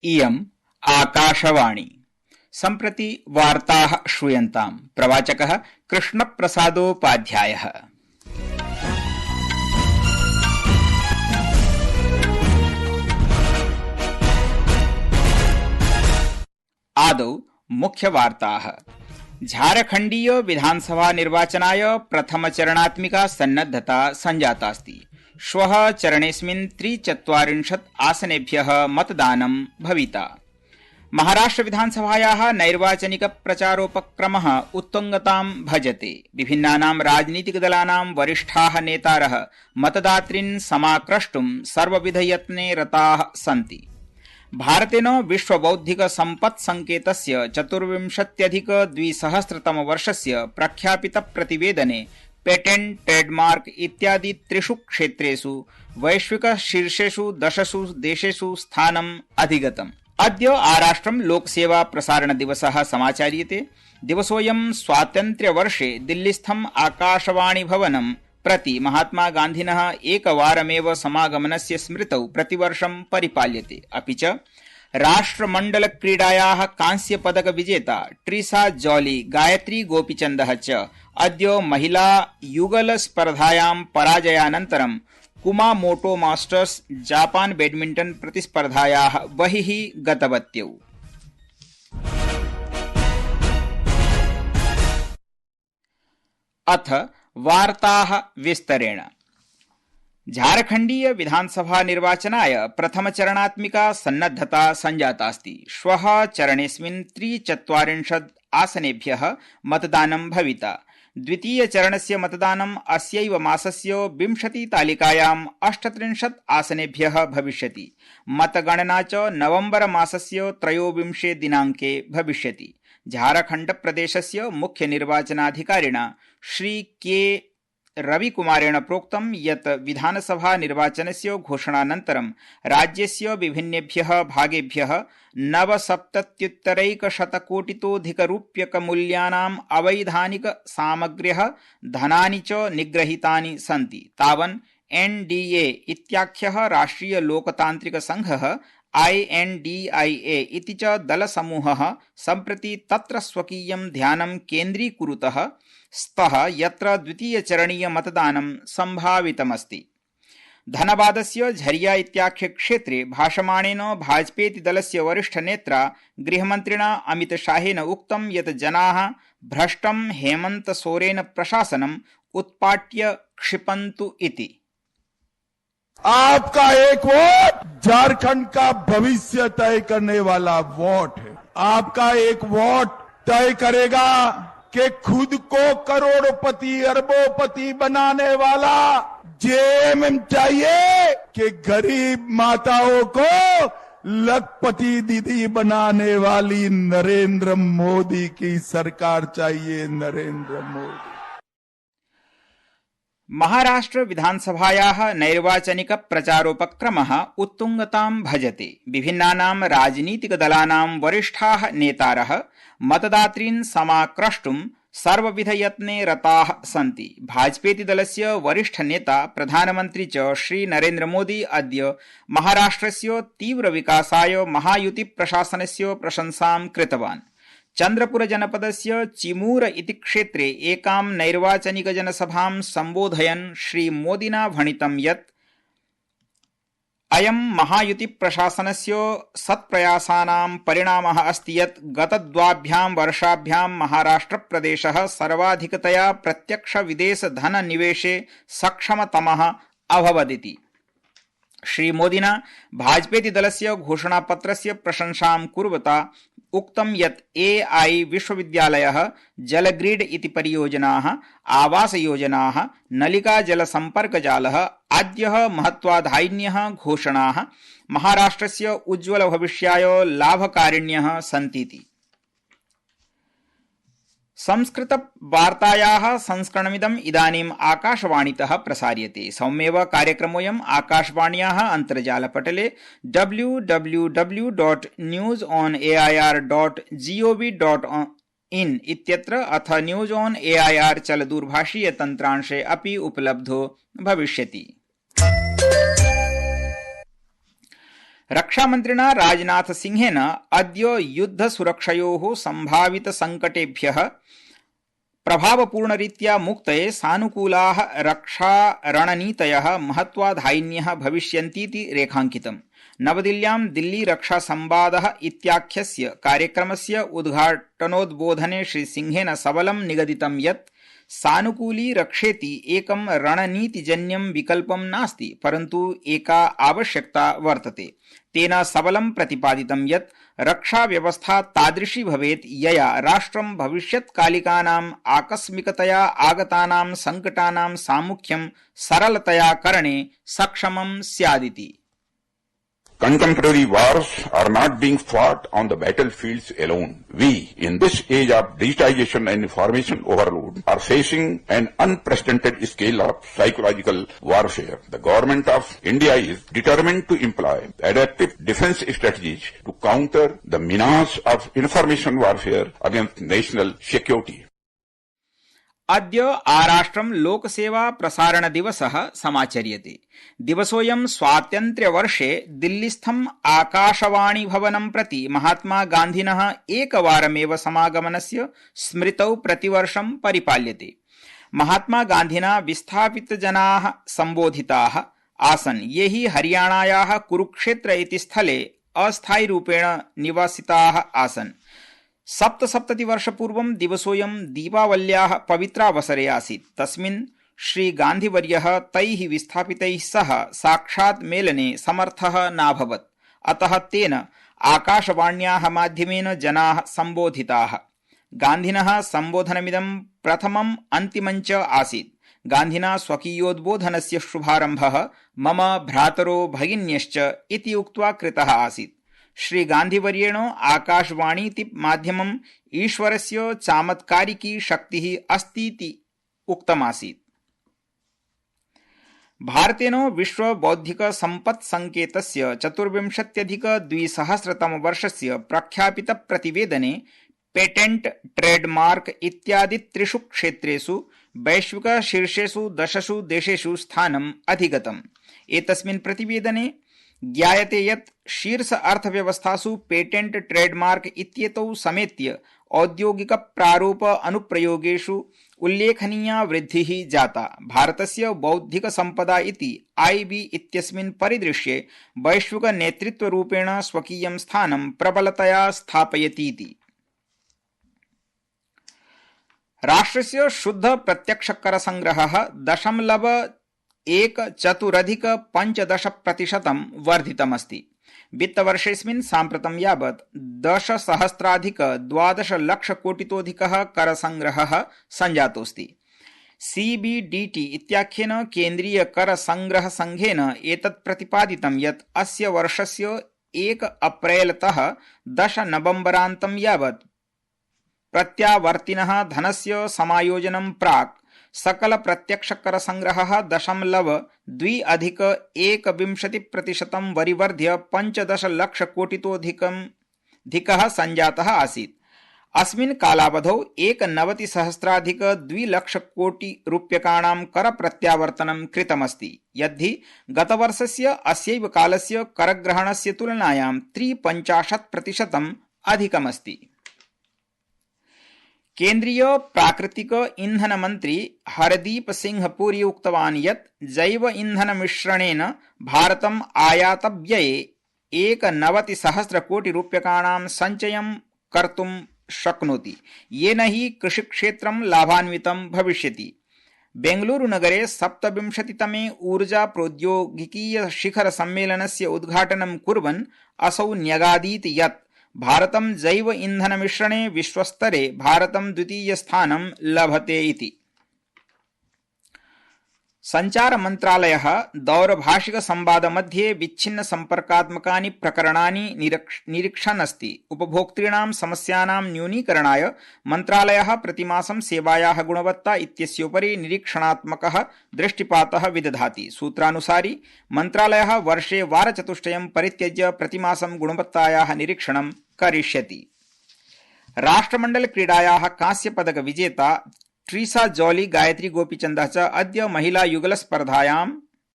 इयम् आकाशवाणी। सम्प्रति वार्ताः श्रूयन्ताम्। प्रवाचकः कृष्णप्रसादोपाध्यायः। आदौ मुख्यवार्ताः। झारखण्डीय विधानसभा निर्वाचनाय प्रथमचरणात्मिका सन्नद्धता सञ्जातास्ति। श्वः चरणेऽस्मिन् 43 आसनेभ्यः मतदानं भविता। महाराष्ट्र विधानसभायाः नैर्वाचनिक प्रचारोपक्रमः उत्तुङ्गतां भजते। विभिन्नानां राजनीतिकदलानां वरिष्ठाः नेतारः मतदातॄन् समाक्रष्टुं सर्वविधयत्ने रताः सन्ति। भारतेन विश्वबौद्धिक सम्पत् संकेतस्य 24,200 प्रख्यापित प्रतिवेदने पेटेंट, ट्रेडमार्क इत्यादि 3 क्षेत्रेषु वैश्विक शीर्षेषु 10 देशेषु स्थानम् अधिगतम्। अद्य आराष्ट्रं लोकसेवा प्रसारण दिवसः समाचर्यते। दिवसोऽयं स्वातन्त्र्यवर्षे दिल्लीस्थम् आकाशवाणी भवनं प्रति महात्मा गान्धिनः एकवारमेव समागमनस्य स्मृतौ प्रतिवर्षं परिपाल्यते। अपि च राष्ट्रमण्डल क्रीडायाः कांस्य पदक विजेता ट्रीसा जॉली, गायत्री गोपीचन्दः च अद्य महिला युगल स्पर्धायां पराजयानन्तरं कुमामोटो मास्टर्स जापान बैडमिंटन प्रतिस्पर्धायाः बहिः गतवत्यौ। अथ वार्ताः विस्तरेण। झारखण्डीय विधानसभा निर्वाचनाय प्रथमचरणात्मिका सन्नद्धता सञ्जातास्ति। श्वः चरणेऽस्मिन् 43 आसनेभ्यः मतदानं भविता। द्वितीयचरणस्य मतदानम् अस्यैव मासस्य 20 तालिकायाम् 38 आसनेभ्यः भविष्यति। मतगणना च नवम्बर मासस्य 23 दिनाङ्के भविष्यति। झारखण्ड प्रदेशस्य मुख्य निर्वाचनाधिकारिणा श्री के रविकुमारेण प्रोक्तं यत् विधानसभा निर्वाचनस्य घोषणानन्तरं राज्यस्य विभिन्नेभ्यः भागेभ्यः 9,70,100 कोटितोऽधिकरूप्यकमूल्यानाम् अवैधानिक सामग्र्यः धनानि च निगृहीतानि सन्ति। तावन् एनडीए इत्याख्यः राष्ट्रिय लोकतान्त्रिक संघः INDIA इति च दलसमूहः सम्प्रति तत्र स्वकीयं ध्यानं केन्द्रीकुरुतः स्तः, यत्र द्वितीयचरणीय मतदानं सम्भावितमस्ति। धनबादस्य झरिया इत्याख्ये क्षेत्रे भाषमाणेन भाजपेति दलस्य वरिष्ठनेत्रा गृहमन्त्रिणा अमितशाहेन उक्तं यत् जनाः भ्रष्टं हेमंत सोरेन प्रशासनम् उत्पाट्य क्षिपन्तु इति। आपका एक वोट झारखंड का भविष्य तय करने वाला वोट है। आपका एक वोट तय करेगा कि खुद को करोड़पति अरबोपति बनाने वाला जेएमएम चाहिए कि गरीब माताओं को लखपति दीदी बनाने वाली नरेंद्र मोदी की सरकार चाहिए। नरेंद्र मोदी। महाराष्ट्र विधानसभायाः नैर्वाचनिक प्रचारोपक्रमः उत्तुङ्गतां भजते। विभिन्नानां राजनीतिकदलानां वरिष्ठाः नेतारः मतदातॄन् समाक्रष्टुं सर्वविधयत्ने रताः सन्ति। भाजपेति दलस्य वरिष्ठनेता प्रधानमन्त्री च श्री नरेन्द्र मोदी अद्य महाराष्ट्रस्य तीव्रविकासाय महायुति प्रशासनस्य प्रशंसां कृतवान्। चन्द्रपुर जनपदस्य चिमूर इति क्षेत्रे एकां नैर्वाचनिक जनसभां सम्बोधयन् श्री मोदिना भणितं यत् अयं महायुति प्रशासनस्य सत्प्रयासानां परिणामः अस्ति यत् गतद्वाभ्यां वर्षाभ्यां महाराष्ट्र प्रदेशः सर्वाधिकतया प्रत्यक्ष विदेश धन निवेशे सक्षमतमः अभवदिति। श्री मोदिना भाजपेति दलस्य घोषणापत्रस्य प्रशंसां कुर्वता उक्तं यत् AI विश्वविद्यालयः, जलग्रिड इति परियोजनाः, आवासयोजनाः, नलिका जलसम्पर्कजालः आद्यः महत्वाधायिन्यः घोषणाः महाराष्ट्रस्य उज्ज्वलभविष्याय लाभकारिण्यः सन्तीति। संस्कृत वार्तायाः संस्करणमिदम् इदानीम् आकाशवाणीतः प्रसार्यते। सौम्येव कार्यक्रमोऽयम् आकाशवाण्याः अन्तर्जालपटले www.newsonair.gov.in इत्यत्र अथ न्यूज ऑन एआईआर चलदूरभाषीय तन्त्रांशे अपि उपलब्धो भविष्यति। रक्षामन्त्रिणा राजनाथ सिंहेन अद्य युद्धसुरक्षयोः सम्भावितसङ्कटेभ्यः प्रभावपूर्णरीत्या मुक्तये सानुकूलाः रक्षारणनीतयः महत्वाधायिन्यः भविष्यन्तीति रेखाङ्कितम्। नवदिल्ल्यां दिल्ली रक्षा संवादः इत्याख्यस्य कार्यक्रमस्य उद्घाटनोद्बोधने श्रीसिंहेन सबलं निगदितं यत् सानुकूली रक्षेति एकं रणनीतिजन्यं विकल्पं नास्ति, परन्तु एका आवश्यकता वर्तते। तेन सबलं प्रतिपादितं यत् रक्षाव्यवस्था तादृशी भवेत् यया राष्ट्रं भविष्यत्कालिकानाम् आकस्मिकतया आगतानां संकटानां सामुख्यं सरलतया करणे सक्षमं स्यादिति। Contemporary wars are not being fought on the battlefields alone. We, in this age of digitization and information overload, are facing an unprecedented scale of psychological warfare. The government of India is determined to employ adaptive defense strategies to counter the menace of information warfare against national security. अद्य आराष्ट्रं लोकसेवा प्रसारण दिवसः समाचर्यते। दिवसोऽयं स्वातन्त्र्यवर्षे दिल्लीस्थम् आकाशवाणी भवनं प्रति महात्मा गान्धिनः एकवारमेव समागमनस्य स्मृतौ प्रतिवर्षं परिपाल्यते। महात्मा गान्धिना विस्थापितजनाः सम्बोधिताः आसन्, ये हि हरियाणायाः कुरुक्षेत्र इति स्थले अस्थायीरूपेण निवासिताः आसन्। 77 दिवसोऽयं दीपावल्याः पवित्रावसरे आसीत्। तस्मिन् श्रीगान्धिवर्यः तैः विस्थापितैः सह साक्षात् मेलने समर्थः नाभवत्, अतः तेन आकाशवाण्याः माध्यमेन जनाः सम्बोधिताः। गान्धिनः सम्बोधनमिदं प्रथमम् अन्तिमं च आसीत्। गान्धिना स्वकीयोद्बोधनस्य शुभारम्भः मम भ्रातरो भगिन्यश्च इति उक्त्वा कृतः आसीत्। श्री गान्धिवर्येण आकाशवाणीति माध्यमम् ईश्वरस्य चामत्कारिकी शक्तिः अस्तीति उक्तमासीत्। भारतेन विश्व बौद्धिक सम्पत् संकेतस्य 24,200 वर्षस्य प्रख्यापित प्रतिवेदने पेटेंट, ट्रेडमार्क इत्यादि त्रिषु क्षेत्रेषु वैश्विक शीर्षेषु 10 देशेषु स्थानम् अधिगतम्। एतस्मिन् प्रतिवेदने ज्ञायते यत् शीर्ष अर्थव्यवस्थासु पेटेंट, ट्रेडमार्क इत्येतौ समेत्य औद्योगिक प्रारूप अनुप्रयोगेषु उल्लेखनीया वृद्धिः जाता। भारतस्य बौद्धिक संपदा इति आईबी इत्यस्मिन् परिदृश्ये वैश्विक नेतृत्वरूपेण स्वकीयं स्थानं प्रबलतया स्थापयतीति। राष्ट्रस्य शुद्ध प्रत्यक्षकर संग्रहः 0.14% वर्धितमस्ति। वित्तवर्षेऽस्मिन् साम्प्रतं यावत् 10,000,000,12,00,000,000,000 करसंग्रहः सञ्जातोऽस्ति। सीबीडीटी इत्याख्येन केन्द्रीय कर संग्रह संघेन एतत् प्रतिपादितं यत् अस्य वर्षस्य 1 अप्रैलतः 10 नवम्बरान्तं यावत् प्रत्यावर्तिनः धनस्य समायोजनं प्राक् सकल प्रत्यक्ष कर संग्रहः 0.2+1% वरिवर्ध्य 15,00,000,000,000 सञ्जातः आसीत्। अस्मिन् कालावधौ 91,200,00,000,000,000 कर प्रत्यावर्तनं कृतमस्ति, यद्धि गतवर्षस्य अस्यैव कालस्य करग्रहणस्य तुलनायां 53% अधिकमस्ति। केन्द्रीय प्राकृतिक ईंधन मंत्री हरदीप सिंह पुरी उक्तवान् यत् जैव ईंधन मिश्रणेन भारतम् आयातव्यये 91,000 कोटि रूप्यकाणां सञ्चयं कर्तुं शक्नोति, येन हि कृषिक्षेत्रं लाभान्वितं भविष्यति। बेंगलुरुनगरे 27तमे ऊर्जा प्रौद्योगिकीय शिखर सम्मेलनस्य उद्घाटनं कुर्वन् असौ न्यगादीत् यत् भारतं जैव ईंधन मिश्रणे विश्वस्तरे भारतं द्वितीय स्थानं लभते इति। संचार मन्त्रालयः दौरभाषिक संवाद मध्ये विच्छिन्न संपर्कात्मकानि प्रकरणानि निरीक्षन् अस्ति। उपभोक्तॄणां समस्यानां न्यूनीकरणाय मन्त्रालयः प्रतिमासं सेवायाः गुणवत्ता इत्यस्योपरि निरीक्षणात्मकः दृष्टिपातः विदधाति। सूत्रानुसारि मन्त्रालयः वर्षे वारचतुष्टयं परित्यज्य प्रतिमासं गुणवत्तायाः निरीक्षणं करिष्यति। राष्ट्रमण्डल क्रीडायाः कांस्यपदक विजेता ट्रीसा जॉली, गायत्री गोपीचन्दः च अद्य महिला युगल स्पर्धायां